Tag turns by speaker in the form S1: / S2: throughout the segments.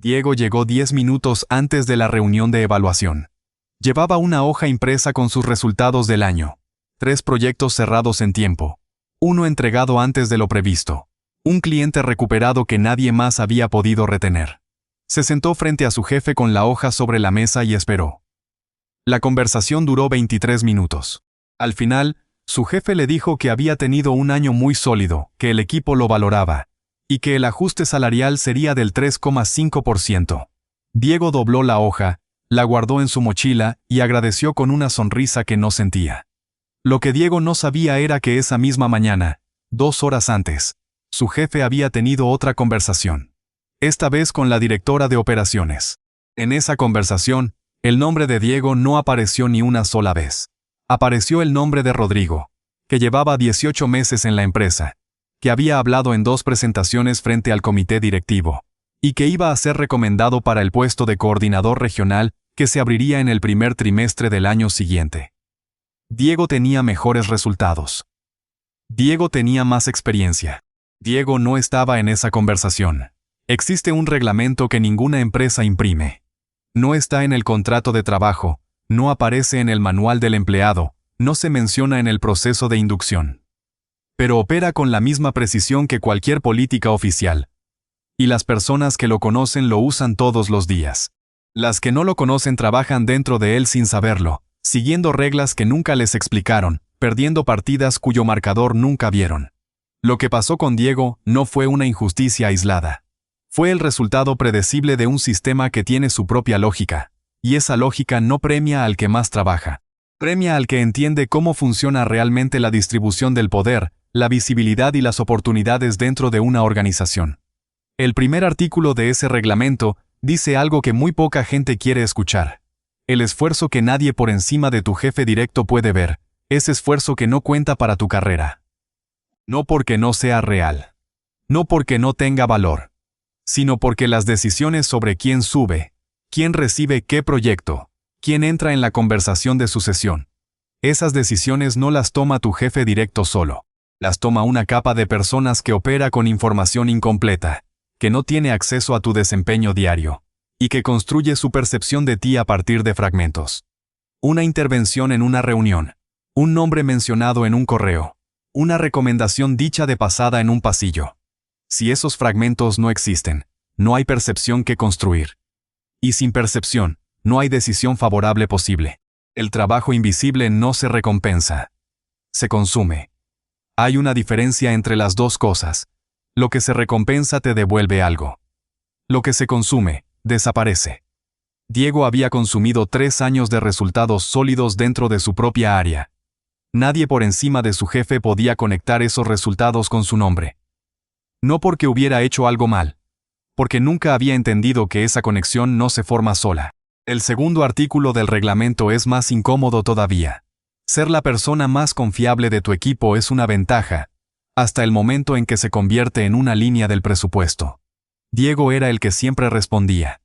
S1: Diego llegó 10 minutos antes de la reunión de evaluación. Llevaba una hoja impresa con sus resultados del año. 3 proyectos cerrados en tiempo. 1 entregado antes de lo previsto. Un cliente recuperado que nadie más había podido retener. Se sentó frente a su jefe con la hoja sobre la mesa y esperó. La conversación duró 23 minutos. Al final, su jefe le dijo que había tenido un año muy sólido, que el equipo lo valoraba, y que el ajuste salarial sería del 3,5%. Diego dobló la hoja, la guardó en su mochila y agradeció con una sonrisa que no sentía. Lo que Diego no sabía era que esa misma mañana, 2 horas antes, su jefe había tenido otra conversación. Esta vez con la directora de operaciones. En esa conversación, el nombre de Diego no apareció ni una sola vez. Apareció el nombre de Rodrigo, que llevaba 18 meses en la empresa, que había hablado en 2 presentaciones frente al comité directivo, y que iba a ser recomendado para el puesto de coordinador regional que se abriría en el primer trimestre del año siguiente. Diego tenía mejores resultados. Diego tenía más experiencia. Diego no estaba en esa conversación. Existe un reglamento que ninguna empresa imprime. No está en el contrato de trabajo, no aparece en el manual del empleado, no se menciona en el proceso de inducción. Pero opera con la misma precisión que cualquier política oficial. Y las personas que lo conocen lo usan todos los días. Las que no lo conocen trabajan dentro de él sin saberlo, siguiendo reglas que nunca les explicaron, perdiendo partidas cuyo marcador nunca vieron. Lo que pasó con Diego no fue una injusticia aislada. Fue el resultado predecible de un sistema que tiene su propia lógica, y esa lógica no premia al que más trabaja. Premia al que entiende cómo funciona realmente la distribución del poder, la visibilidad y las oportunidades dentro de una organización. El primer artículo de ese reglamento dice algo que muy poca gente quiere escuchar. El esfuerzo que nadie por encima de tu jefe directo puede ver, ese esfuerzo que no cuenta para tu carrera. No porque no sea real. No porque no tenga valor. Sino porque las decisiones sobre quién sube, quién recibe qué proyecto, quién entra en la conversación de sucesión. Esas decisiones no las toma tu jefe directo solo. Las toma una capa de personas que opera con información incompleta, que no tiene acceso a tu desempeño diario, y que construye su percepción de ti a partir de fragmentos. Una intervención en una reunión, un nombre mencionado en un correo, una recomendación dicha de pasada en un pasillo. Si esos fragmentos no existen, no hay percepción que construir. Y sin percepción, no hay decisión favorable posible. El trabajo invisible no se recompensa. Se consume. Hay una diferencia entre las dos cosas. Lo que se recompensa te devuelve algo. Lo que se consume, desaparece. Diego había consumido 3 años de resultados sólidos dentro de su propia área. Nadie por encima de su jefe podía conectar esos resultados con su nombre. No porque hubiera hecho algo mal, porque nunca había entendido que esa conexión no se forma sola. El segundo artículo del reglamento es más incómodo todavía. Ser la persona más confiable de tu equipo es una ventaja, hasta el momento en que se convierte en una línea del presupuesto. Diego era el que siempre respondía.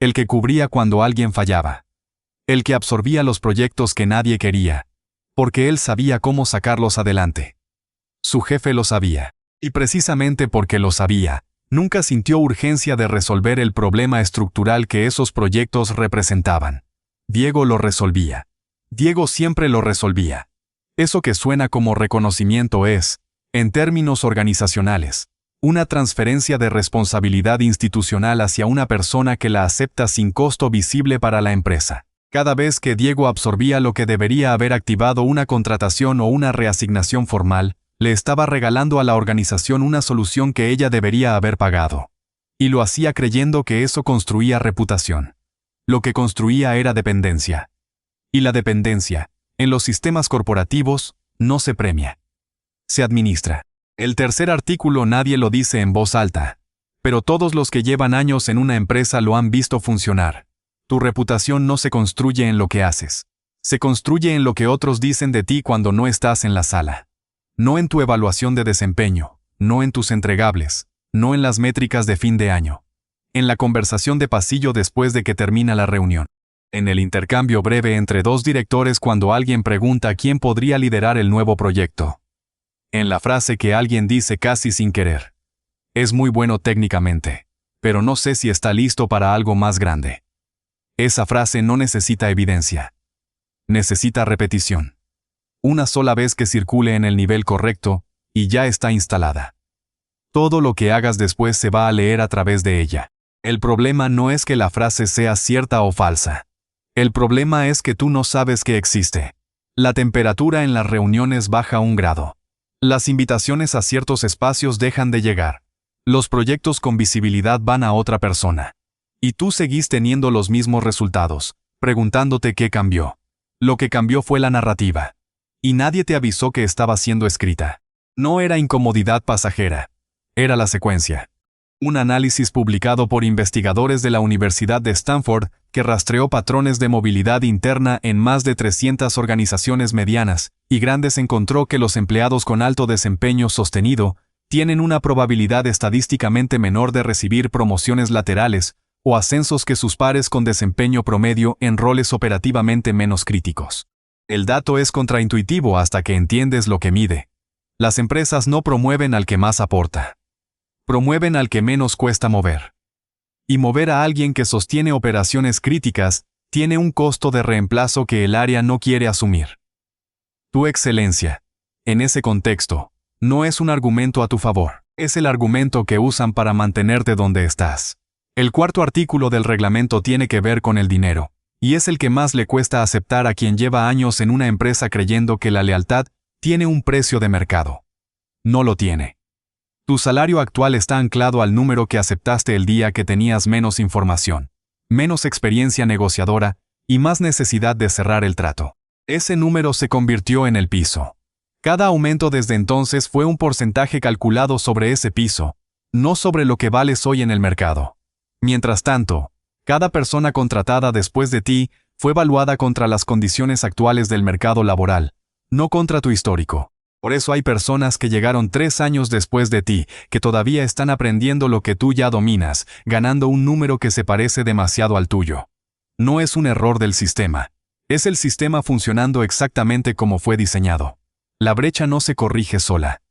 S1: El que cubría cuando alguien fallaba. El que absorbía los proyectos que nadie quería, porque él sabía cómo sacarlos adelante. Su jefe lo sabía. Y precisamente porque lo sabía, nunca sintió urgencia de resolver el problema estructural que esos proyectos representaban. Diego lo resolvía. Diego siempre lo resolvía. Eso que suena como reconocimiento es, en términos organizacionales, una transferencia de responsabilidad institucional hacia una persona que la acepta sin costo visible para la empresa. Cada vez que Diego absorbía lo que debería haber activado una contratación o una reasignación formal, le estaba regalando a la organización una solución que ella debería haber pagado. Y lo hacía creyendo que eso construía reputación. Lo que construía era dependencia. Y la dependencia, en los sistemas corporativos, no se premia. Se administra. El tercer artículo nadie lo dice en voz alta, pero todos los que llevan años en una empresa lo han visto funcionar. Tu reputación no se construye en lo que haces. Se construye en lo que otros dicen de ti cuando no estás en la sala. No en tu evaluación de desempeño, no en tus entregables, no en las métricas de fin de año. En la conversación de pasillo después de que termina la reunión. En el intercambio breve entre 2 directores cuando alguien pregunta quién podría liderar el nuevo proyecto. En la frase que alguien dice casi sin querer. Es muy bueno técnicamente, pero no sé si está listo para algo más grande. Esa frase no necesita evidencia. Necesita repetición. Una sola vez que circule en el nivel correcto, y ya está instalada. Todo lo que hagas después se va a leer a través de ella. El problema no es que la frase sea cierta o falsa. El problema es que tú no sabes que existe. La temperatura en las reuniones baja 1 grado. Las invitaciones a ciertos espacios dejan de llegar. Los proyectos con visibilidad van a otra persona. Y tú seguís teniendo los mismos resultados, preguntándote qué cambió. Lo que cambió fue la narrativa. Y nadie te avisó que estaba siendo escrita. No era incomodidad pasajera. Era la secuencia. Un análisis publicado por investigadores de la Universidad de Stanford que rastreó patrones de movilidad interna en más de 300 organizaciones medianas y grandes encontró que los empleados con alto desempeño sostenido tienen una probabilidad estadísticamente menor de recibir promociones laterales o ascensos que sus pares con desempeño promedio en roles operativamente menos críticos. El dato es contraintuitivo hasta que entiendes lo que mide. Las empresas no promueven al que más aporta. Promueven al que menos cuesta mover. Y mover a alguien que sostiene operaciones críticas tiene un costo de reemplazo que el área no quiere asumir. Tu excelencia, en ese contexto, no es un argumento a tu favor, es el argumento que usan para mantenerte donde estás. El cuarto artículo del reglamento tiene que ver con el dinero, y es el que más le cuesta aceptar a quien lleva años en una empresa creyendo que la lealtad tiene un precio de mercado. No lo tiene. Tu salario actual está anclado al número que aceptaste el día que tenías menos información, menos experiencia negociadora y más necesidad de cerrar el trato. Ese número se convirtió en el piso. Cada aumento desde entonces fue un porcentaje calculado sobre ese piso, no sobre lo que vales hoy en el mercado. Mientras tanto, cada persona contratada después de ti fue evaluada contra las condiciones actuales del mercado laboral, no contra tu histórico. Por eso hay personas que llegaron 3 años después de ti, que todavía están aprendiendo lo que tú ya dominas, ganando un número que se parece demasiado al tuyo. No es un error del sistema. Es el sistema funcionando exactamente como fue diseñado. La brecha no se corrige sola.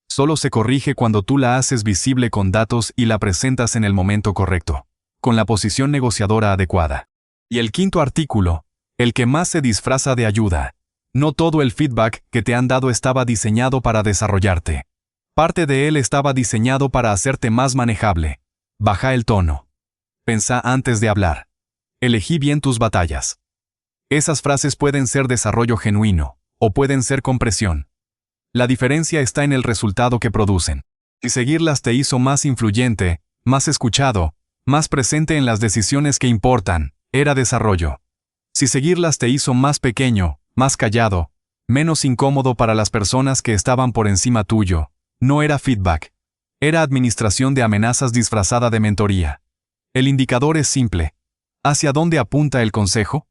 S1: Solo se corrige cuando tú la haces visible con datos y la presentas en el momento correcto, con la posición negociadora adecuada. Y el quinto artículo, el que más se disfraza de ayuda. No todo el feedback que te han dado estaba diseñado para desarrollarte. Parte de él estaba diseñado para hacerte más manejable. Baja el tono. Pensá antes de hablar. Elegí bien tus batallas. Esas frases pueden ser desarrollo genuino, o pueden ser compresión. La diferencia está en el resultado que producen. Si seguirlas te hizo más influyente, más escuchado, más presente en las decisiones que importan, era desarrollo. Si seguirlas te hizo más pequeño, más callado, menos incómodo para las personas que estaban por encima tuyo, no era feedback. Era administración de amenazas disfrazada de mentoría. El indicador es simple. ¿Hacia dónde apunta el consejo?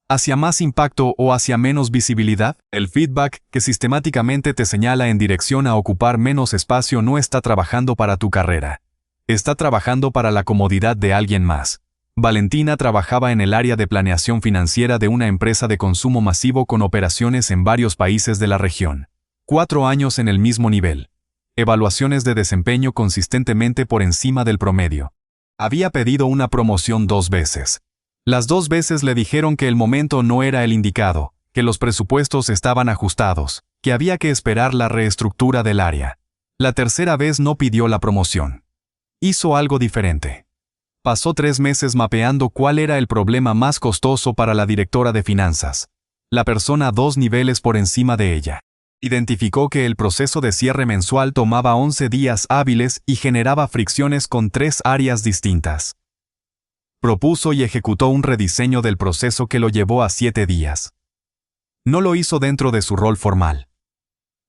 S1: ¿Hacia más impacto o hacia menos visibilidad? El feedback que sistemáticamente te señala en dirección a ocupar menos espacio no está trabajando para tu carrera. Está trabajando para la comodidad de alguien más. Valentina trabajaba en el área de planeación financiera de una empresa de consumo masivo con operaciones en varios países de la región. 4 años en el mismo nivel. Evaluaciones de desempeño consistentemente por encima del promedio. Había pedido una promoción 2 veces. Las 2 veces le dijeron que el momento no era el indicado, que los presupuestos estaban ajustados, que había que esperar la reestructura del área. La tercera vez no pidió la promoción. Hizo algo diferente. Pasó 3 meses mapeando cuál era el problema más costoso para la directora de finanzas. La persona 2 niveles por encima de ella. Identificó que el proceso de cierre mensual tomaba 11 días hábiles y generaba fricciones con 3 áreas distintas. Propuso y ejecutó un rediseño del proceso que lo llevó a 7 días. No lo hizo dentro de su rol formal.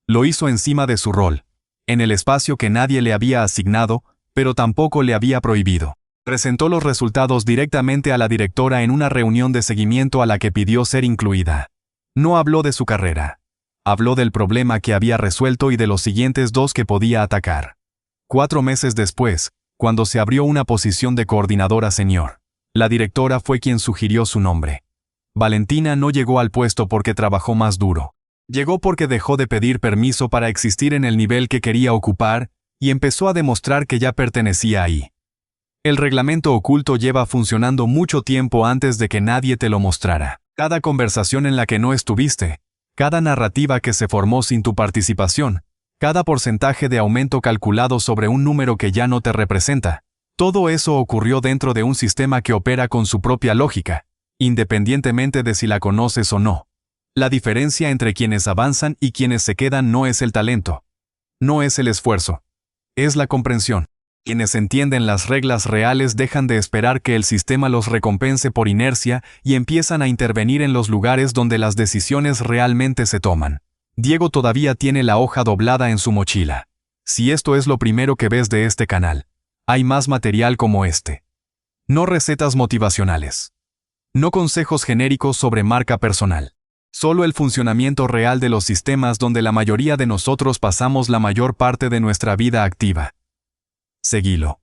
S1: Lo hizo encima de su rol, en el espacio que nadie le había asignado, pero tampoco le había prohibido. Presentó los resultados directamente a la directora en una reunión de seguimiento a la que pidió ser incluida. No habló de su carrera. Habló del problema que había resuelto y de los siguientes 2 que podía atacar. 4 meses después, cuando se abrió una posición de coordinadora senior, la directora fue quien sugirió su nombre. Valentina no llegó al puesto porque trabajó más duro. Llegó porque dejó de pedir permiso para existir en el nivel que quería ocupar y empezó a demostrar que ya pertenecía ahí. El reglamento oculto lleva funcionando mucho tiempo antes de que nadie te lo mostrara. Cada conversación en la que no estuviste, cada narrativa que se formó sin tu participación, cada porcentaje de aumento calculado sobre un número que ya no te representa, todo eso ocurrió dentro de un sistema que opera con su propia lógica, independientemente de si la conoces o no. La diferencia entre quienes avanzan y quienes se quedan no es el talento, no es el esfuerzo, es la comprensión. Quienes entienden las reglas reales dejan de esperar que el sistema los recompense por inercia y empiezan a intervenir en los lugares donde las decisiones realmente se toman. Diego todavía tiene la hoja doblada en su mochila. Si esto es lo primero que ves de este canal, hay más material como este. No recetas motivacionales. No consejos genéricos sobre marca personal. Solo el funcionamiento real de los sistemas donde la mayoría de nosotros pasamos la mayor parte de nuestra vida activa. Seguilo.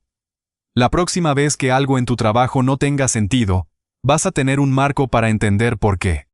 S1: La próxima vez que algo en tu trabajo no tenga sentido, vas a tener un marco para entender por qué.